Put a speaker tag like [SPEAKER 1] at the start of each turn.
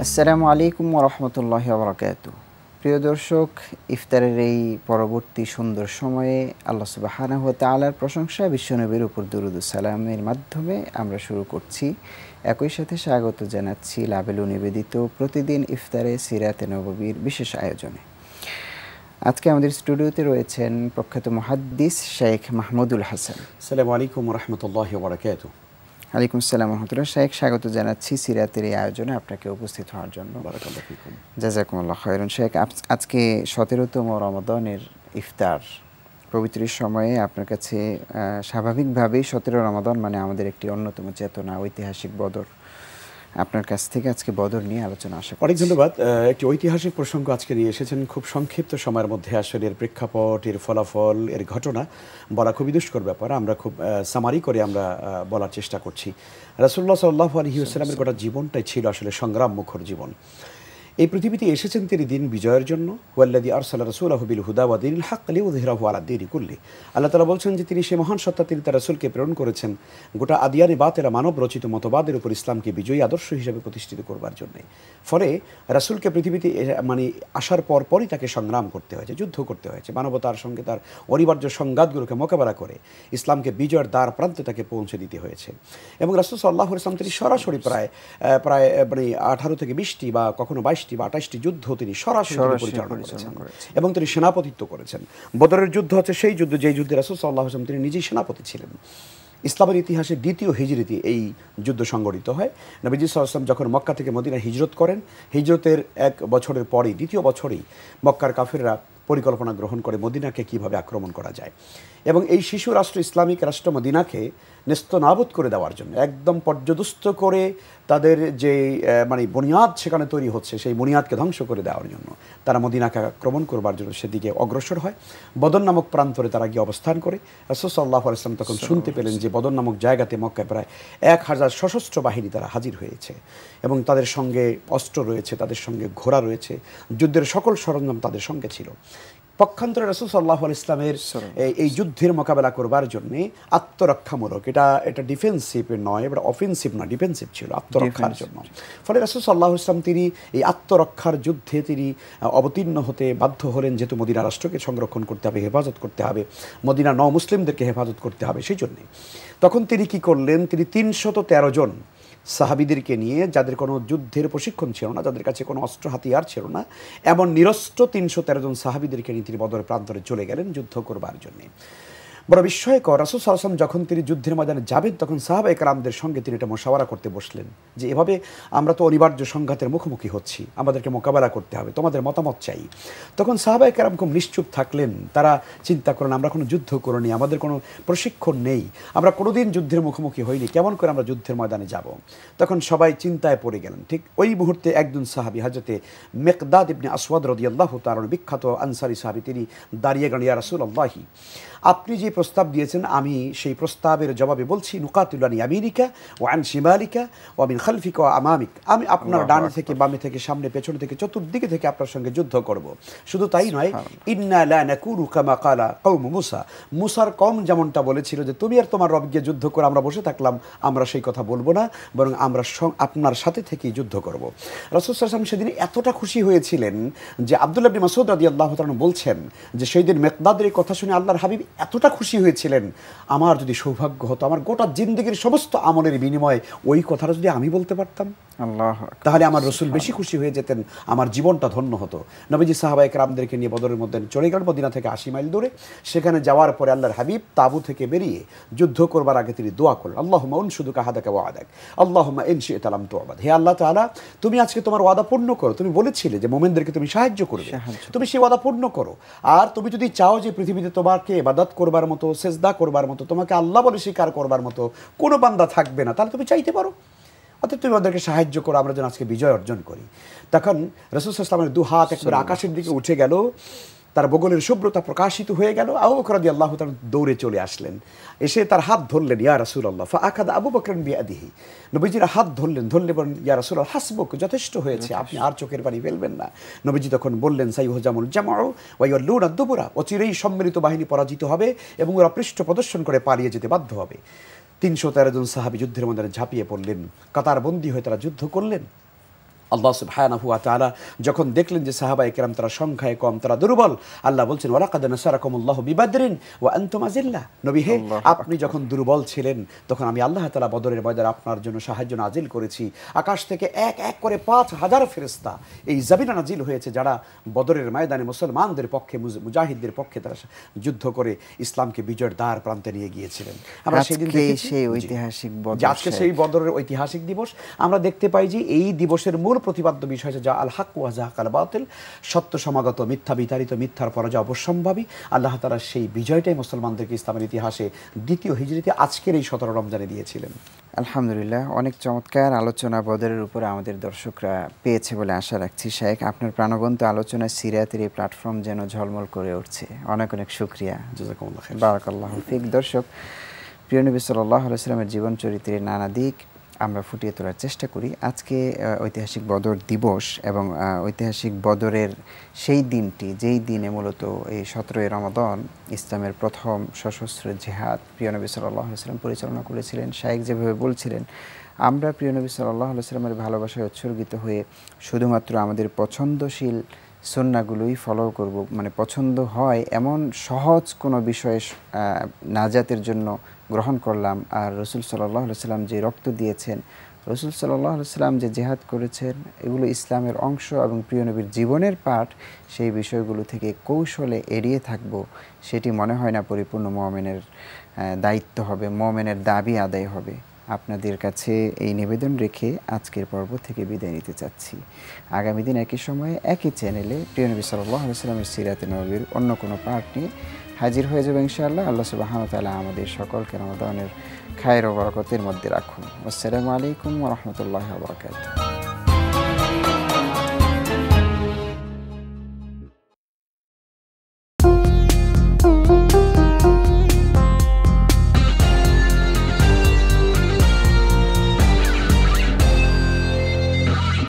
[SPEAKER 1] আসসালামু আলাইকুম ওয়া রাহমাতুল্লাহি ওয়া বারাকাতুহু। প্রিয় দর্শক, ইফতারের এই পরবর্তী সুন্দর সময়ে আল্লাহ সুবহানাহু ওয়া তাআলার প্রশংসা, বিশ্বনবীর উপর দুরূদ ও সালামের মাধ্যমে আমরা শুরু করছি। একই সাথে স্বাগত জানাচ্ছি লাবেলু নিবেদিত প্রতিদিন ইফতারে সিরাতে নববীর বিশেষ আয়োজনে। আজকে আমাদের স্টুডিওতে রয়েছেন প্রখ্যাত মুহাদ্দিস শেখ মাহমুদুল হাসান।
[SPEAKER 2] আসসালামু আলাইকুম ওয়া রাহমাতুল্লাহি ওয়া বারাকাতুহু।
[SPEAKER 1] ওয়ালাইকুম আসসালাম ওয়া রাহমাতুল্লাহ। শেখ, স্বাগত জানাচ্ছি সিরাতের এই আয়োজনে আপনাকে উপস্থিত হওয়ার জন্য।
[SPEAKER 2] বারাকাল্লাহু ফিকুম।
[SPEAKER 1] জাযাকুমুল্লাহ খায়রান। শেখ, আজকে ১৭তম রমাদানের ইফতার। পবিত্র সময়ে আপনার কাছে স্বাভাবিকভাবেই ১৭ রমাদান মানে আমাদের একটি অন্যতম চেতনা, ঐতিহাসিক বদর। আপনার কাছ থেকে আজকে বদর নিয়ে আলোচনা আশা করি।
[SPEAKER 2] অনেক ধন্যবাদ। একটি ঐতিহাসিক প্রসঙ্গ আজকে নিয়ে এসেছেন। খুব সংক্ষিপ্ত সময়ের মধ্যে আসলে এর প্রেক্ষাপট, এর ফলাফল, এর ঘটনা বলা খুবই দুষ্কর ব্যাপার। আমরা খুব সামারি করে আমরা বলার চেষ্টা করছি। রাসূলুল্লাহ সাল্লাল্লাহু আলাইহি ওয়াসাল্লামের গোটা জীবনটাই ছিল আসলে সংগ্রাম মুখর জীবন। এই পৃথিবীতে এসেছেন তিনি দিন বিজয়ের জন্য। ওয়াল্লাযী আরসালা রাসূলাহু বিল হুদা ওয়া দীনিল হক লিইয়ুযহিরাহু আলা দ্বীনি কুল্লি। আল্লাহ তাআলা বলছেন যে তিনি সেই মহান সত্তা, তিনি তার রাসূলকে প্রেরণ করেছেন গোটা আদিয়ানে বাতেলা মানব রচিত মতবাদের উপর ইসলামকে বিজয়ী আদর্শ হিসেবে প্রতিষ্ঠিত করবার জন্য। ফলে রাসূলকে পৃথিবীতে আসার পরই তাকে সংগ্রাম করতে হয়েছে, যুদ্ধ করতে হয়েছে, মানবতার সঙ্গে তার অনিবার্য সংঘাতগুলোকে মোকাবেলা করে ইসলামকে বিজয়ের দ্বার প্রান্তে তাকে পৌঁছে দিতে হয়েছে। এবং রাসূল সাল্লাল্লাহু আলাইহি ওয়াসাল্লাম তিনি সরাসরি প্রায় 18 থেকে 20টি বা কখনো 22টি বা 28টি যুদ্ধ তিনি সরাসরি পরিচালনা করেছেন এবং তিনি সেনাপতিত্ব করেছেন। বদরের যুদ্ধ হচ্ছে সেই যুদ্ধ যেই যুদ্ধে রাসূল সাল্লাল্লাহু আলাইহি ওয়াসাল্লাম তিনি নিজেই সেনাপতি ছিলেন। ইসলামের ইতিহাসে দ্বিতীয় হিজরতে এই যুদ্ধ সংঘটিত হয়। নবীজি সাল্লাল্লাহু আলাইহি ওয়াসাল্লাম যখন মক্কা থেকে মদিনায় হিজরত করেন, হিজরতের 1 বছরের পরেই, দ্বিতীয় বছরেই মক্কার কাফিররা পরিকল্পনা গ্রহণ করে মদিনাকে কিভাবে আক্রমণ করা যায় এবং এই শিশু রাষ্ট্র, ইসলামিক রাষ্ট্র মদিনাকে নেস্তনাবুদ করে দেওয়ার জন্য, একদম পর্যদস্ত করে তাদের যে বুনিয়াদ সেখানে তৈরি হচ্ছে, সেই বুনিয়াদকে ধ্বংস করে দেওয়ার জন্য তারা মদিনাকে আক্রমণ করবার জন্য সেদিকে অগ্রসর হয়। বদর নামক প্রান্তরে তারা গিয়ে অবস্থান করে। রাসূল সাল্লাল্লাহু আলাইহি ওয়াসাল্লাম তখন শুনতে পেলেন যে বদর নামক জায়গাতে মক্কায় প্রায় 1000 সশস্ত্র বাহিনী তারা হাজির হয়েছে এবং তাদের সঙ্গে অস্ত্র রয়েছে, তাদের সঙ্গে ঘোড়া রয়েছে, যুদ্ধের সকল সরঞ্জাম তাদের সঙ্গে ছিল। পক্ষান্তরে রাসূল সাল্লাল্লাহু আলাইহি ওয়াসাল্লামের এই যুদ্ধের মোকাবেলা করবার জন্য আত্মরক্ষামূলক, এটা ডিফেন্সিভ নয়, এটা অফেন্সিভ না, ডিফেন্সিভ ছিল, আত্মরক্ষার জন্য। ফলে রাসূল সাল্লাল্লাহু আলাইহি ওয়াসাল্লাম তিনি এই আত্মরক্ষার যুদ্ধে তিনি অবতীর্ণ হতে বাধ্য হলেন, যেহেতু মদিনা রাষ্ট্রকে সংরক্ষণ করতে হবে, হেফাজত করতে হবে, মদিনা মুসলিমদেরকে হেফাজত করতে হবে। সেই জন্যে তখন তিনি কি করলেন, তিনি 313 জন সাহাবীদেরকে নিয়ে, যাদের কোনো যুদ্ধের প্রশিক্ষণ ছিল না, যাদের কাছে কোনো অস্ত্র হাতিয়ার ছিল না, এমন নিরস্ত্র 313 জন সাহাবীদেরকে নিয়ে তিনি বদর প্রান্তরে চলে গেলেন যুদ্ধ করবার জন্যে। বড় বিস্ময়কর, রাসূল সাল্লাল্লাহু আলাইহি ওয়াসাল্লাম যখন তিনি যুদ্ধের ময়দানে যাবেন, তখন সাহাবায়ে কেরামদের সঙ্গে তিনি এটা মুশাওয়ারা করতে বসলেন যে এভাবে আমরা তো অনিবার্য সংঘাতের মুখোমুখি হচ্ছি, আমাদেরকে মোকাবেলা করতে হবে, তোমাদের মতামত চাই। তখন সাহাবায়ে কেরাম খুব নিশ্চুপ থাকলেন। তারা চিন্তা করেন, আমরা কোনো যুদ্ধ করিনি, আমাদের কোনো প্রশিক্ষণ নেই, আমরা কোনোদিন যুদ্ধের মুখোমুখি হইনি, কেমন করে আমরা যুদ্ধের ময়দানে যাব? তখন সবাই চিন্তায় পড়ে গেলেন। ঠিক ওই মুহূর্তে একজন সাহাবী, হযরতে মিকদাদ ইবনে আসওয়াদ রাদিয়াল্লাহু তাআলা, বিখ্যাত আনসারী সাহাবী, তিনি দাঁড়িয়ে গেলেন, ইয়া রাসূলুল্লাহ, আপনি যে প্রস্তাব দিয়েছেন আমি সেই প্রস্তাবের জবাবে বলছি, নুকাতিলু আন ইয়ামিনিকা ওয়া আন শিমালিকা ওয়া মিন খালফিকা ওয়া আমামিক, আমি আপনার ডানে থেকে, বামে থেকে, সামনে পেছনে থেকে, চতুর্দিকে থেকে আপনার সঙ্গে যুদ্ধ করব। শুধু তাই নয়, ইন্না লা নাকুরু কামা কালা কওম মুসা, মুসার কওম যেমনটা বলেছিল যে তুমি আর তোমার রব গিয়ে যুদ্ধ করে আমরা বসে থাকলাম, আমরা সেই কথা বলবো না, বরং আমরা আপনার সাথে থেকেই যুদ্ধ করব। রাসূল সাল্লাল্লাহু আলাইহি ওয়াসাল্লাম সেদিন এতটা খুশি হয়েছিলেন যে আব্দুল্লাহ ইবনে মাসউদ রাদিয়াল্লাহু তাআলা বলছেন যে সেই দিন মিকদাদের এই কথা শুনে আল্লাহর হাবিব এতটা খুশি হয়েছিলেন, আমার যদি সৌভাগ্য হতো, আমার গোটা জিন্দেগীর সমস্ত আমলের বিনিময়ে ওই কথাটা যদি আমি বলতে পারতাম, তাহলে আমার রাসূল বেশি খুশি হয়ে যেতেন, আমার জীবনটা ধন্য হতো। নবীজি সাহাবায়ে কেরামদেরকে নিয়ে বদরের মধ্যে চলে গেলেন, মদিনা থেকে 80 মাইল দূরে। সেখানে যাওয়ার পরে আল্লাহর হাবিব তাবু থেকে বেরিয়ে যুদ্ধ করবার আগে তিনি দোয়া করলেন, আল্লাহুম্মা উনশুদুকা হাদাকা ওয়া আদাক, আল্লাহুম্মা ইন শি'তা লাম তু'বাদ, হে আল্লাহ তাআলা, তুমি আজকে তোমার ওয়াদা পূর্ণ করো, তুমি বলেছিলে যে মুমিনদেরকে তুমি সাহায্য করবে, তুমি সেই ওয়াদা পূর্ণ করো। আর তুমি যদি চাও যে পৃথিবীতে তোমাকে ইবাদত করবার মতো, সেজদা করবার মতো, তোমাকে আল্লাহ বলে স্বীকার করবার মতো কোনো বান্দা থাকবে না, তাহলে তুমি চাইতে পারো, অর্থাৎ তুমি ওদেরকে সাহায্য করো, আমরা যেন আজকে বিজয় অর্জন করি। তখন রাসূল সাল্লাল্লাহু আলাইহি ওয়াসাল্লামের 2 হাত একবারে আকাশের দিকে উঠে গেল, তার বগলের শুভ্রতা প্রকাশিত হয়ে গেল। আবু বকর রাদিয়াল্লাহু তাআলা দৌড়ে চলে আসলেন, এসে তার হাত ধরলেন, ইয়া রাসূলুল্লাহ, ফাআখাযা আবু বকর বিয়াদিহি, নবীজির হাত ধরলেন, বলেন, ইয়া রাসূলুল্লাহ হাসবুক, যথেষ্ট হয়েছে, আপনি আর চোখের পানি ফেলবেন না। নবীজি তখন বললেন, সাইয়ুহজামুল জামউ ওয়া ইয়ালুনা দুবুরা, অচিরেই সম্মিলিত বাহিনী পরাজিত হবে এবং ওরা পৃষ্ঠ প্রদর্শন করে পালিয়ে যেতে বাধ্য হবে। 313 জন সাহাবী যুদ্ধের ময়দানে ঝাঁপিয়ে পড়লেন, কাতারবন্দী হয়ে তারা যুদ্ধ করলেন। আল্লাহ সুবহানাহু ওয়া তাআলা যখন দেখলেন যে সাহাবায়ে কেরাম তারা সংখ্যায় কম, তারা দুর্বল, আল্লাহ বলছেন ওয়ালাকাদ নাসারাকুমুল্লাহু বিবাদরিন ওয়া আনতুম আযিল্লাহ। নবী হে, আপনি যখন দুর্বল ছিলেন তখন আমি আল্লাহ তাআলা বদরের ময়দানে আপনার জন্য সাহায্য নাজিল করেছি। আকাশ থেকে এক এক করে 5000 ফেরেশতা এই জমিনে নাজিল হয়েছে, যারা বদরের ময়দানে মুসলমানদের পক্ষে, মুজাহিদদের পক্ষে তারা যুদ্ধ করে ইসলামকে বিজয়ের দ্বার প্রান্তে নিয়ে গিয়েছিলেন। আমরা সেদিন দেখেছি
[SPEAKER 1] সেই ঐতিহাসিক বদর,
[SPEAKER 2] আজকে সেই বদরের ঐতিহাসিক দিবস। আমরা দেখতে পাই যে এই দিবসের মূল প্রতিপাদ্য বিষয় হচ্ছে যা আল হক ওয়া যাহাকাল বাতিল, সত্য সমাগত, মিথ্যা বিতাড়িত, মিথ্যার পরাজয় অবশ্যম্ভাবী। আল্লাহ তাআলা সেই বিজয়টাই মুসলমানদেরকে ইসলামের ইতিহাসে দ্বিতীয় হিজরিতে আজকের এই 17 রমজানে দিয়েছিলেন।
[SPEAKER 1] আলহামদুলিল্লাহ, অনেক চমৎকার আলোচনা বদরের উপরে আমাদের দর্শকরা পেয়েছে বলে আশা রাখছি। শায়েখ, আপনার প্রাণবন্ত আলোচনা সিরাতের এই প্ল্যাটফর্ম যেন ঝলমল করে উঠছে। অনেক অনেক শুকরিয়া,
[SPEAKER 2] জাযাকুমুল্লাহ খাইর।
[SPEAKER 1] বারাকাল্লাহু ফিক। দর্শক, প্রিয় নবী সাল্লাল্লাহু আলাইহি ওয়াসাল্লামের জীবন চরিত্রের নানা দিক আমরা ফুটিয়ে তোলার চেষ্টা করি। আজকে ঐতিহাসিক বদর দিবস এবং ঐতিহাসিক বদরের সেই দিনটি, যেই দিনে মূলত এই 17ই রমাদান ইসলামের প্রথম সশস্ত্র জিহাদ প্রিয় নবী সাল্লাল্লাহু আলাইহি ওয়াসাল্লাম পরিচালনা করেছিলেন। শায়েখ যেভাবে বলছিলেন, আমরা প্রিয় নবী সাল্লাল্লাহু আলাইহি ওয়াসাল্লামের ভালোবাসায় উৎসর্গিত হয়ে শুধুমাত্র আমাদের পছন্দশীল সুন্নাহগুলোই ফলো করব, মানে পছন্দ হয় এমন সহজ কোনো বিষয়ে নাজাতের জন্য গ্রহণ করলাম। আর রসুল সাল্লাল্লাহু আলাইহি ওয়াসাল্লাম যে রক্ত দিয়েছেন, রসুল সাল্লাল্লাহু আলাইহি ওয়াসাল্লাম যে জিহাদ করেছেন, এগুলো ইসলামের অংশ এবং প্রিয় নবীর জীবনের পাঠ। সেই বিষয়গুলো থেকে কৌশলে এড়িয়ে থাকব, সেটি মনে হয় না পরিপূর্ণ মুমিনের দায়িত্ব হবে, মুমিনের দাবি আদায় হবে। আপনাদের কাছে এই নিবেদন রেখে আজকের পর্ব থেকে বিদায় নিতে চাচ্ছি। আগামী দিন একই সময়ে একই চ্যানেলে প্রিয় নবী সাল্লাল্লাহু আলাইহি ওয়াসাল্লামের সিরাতে নববীর অন্য কোনো পার্ট নিয়ে হাজির হয়ে যাবে ইনশাআল্লাহ। আল্লাহ সুবহানাহু ওয়া তাআলা আমাদের সকলকে রমাদানের খায়ের ও বরকতের মধ্যে রাখুন। আসসালামু আলাইকুম ওয়া রাহমাতুল্লাহি ওয়া বারাকাতুহু।